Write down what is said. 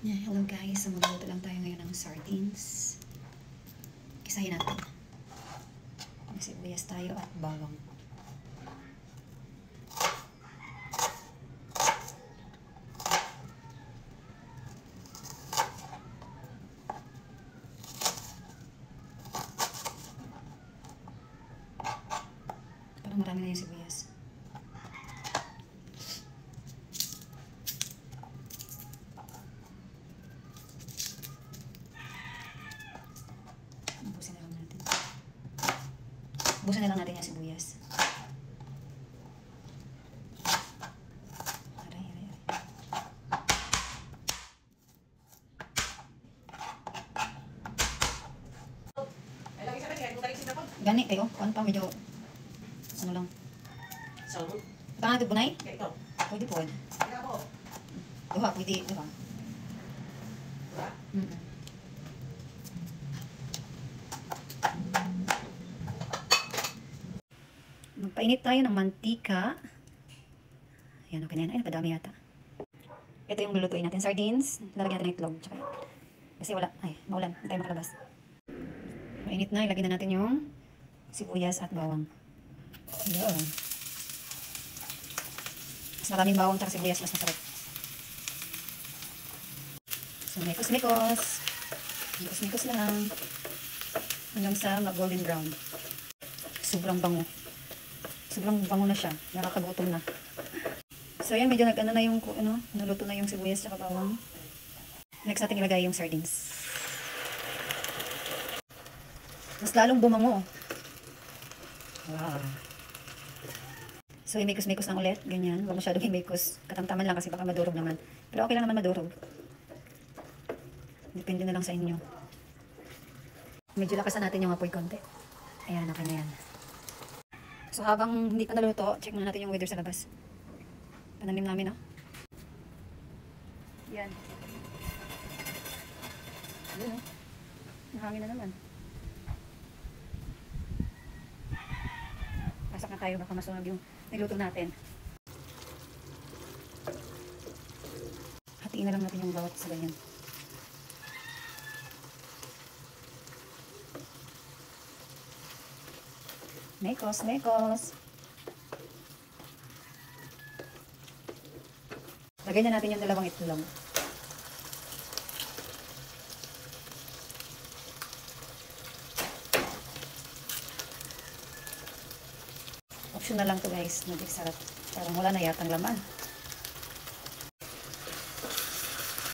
Yeah, hello guys, so magluluto lang tayo ngayon ng sardines. Isahin natin. May sibuyas tayo at bawang. Parang marami na yung sibuyas. Busan na lang natin yung sibuyas. Aray. Gani kayo, kuan pa medyo ano lang. Salmon? Baka nga bunay? Ito. Pwede po. Duha, pwede, duha. Magpainit tayo ng mantika. Ayan, okay na yan. Ay, nakadami yata. Ito yung lulutuin natin. Sardines. Lalagyan natin ng itlog. Tsaka, kasi wala. Ay, maulan. Hindi tayo makalabas. Mainit na. Ilagyan na natin yung sibuyas at bawang. Ayan. Mas maraming bawang tsaka sibuyas. Mas masarap. So, mekos-mekos. Mekos-mekos lang. Hanggang sa mag-golden brown. Sobrang bango. Sobrang bango na siya. Nakakagutom na. So, yan. Medyo nag-ano na yung, naluto na yung sibuyas at bawang. Next natin ilagay yung sardines. Mas lalong bumango. Wow. So, imikos-mikos lang ulit. Ganyan. Huwag masyadong imikos. Katamtaman lang kasi baka madurog naman. Pero okay lang naman madurog. Depende na lang sa inyo. Medyo lakasan natin yung apoy konti. Ayan, okay na yan. So, habang hindi pa naluto, check muna natin yung weather sa labas. Pananim namin, no? Yan. Yun, no? Nahangin na naman. Pasok na tayo, baka masunog yung niluto natin. Hatiin na lang natin yung bawat sa ganyan. Mekos, mekos. Lagay na natin yung dalawang itlog. Optional lang to guys, magic sarap. Parang wala na yatang laman.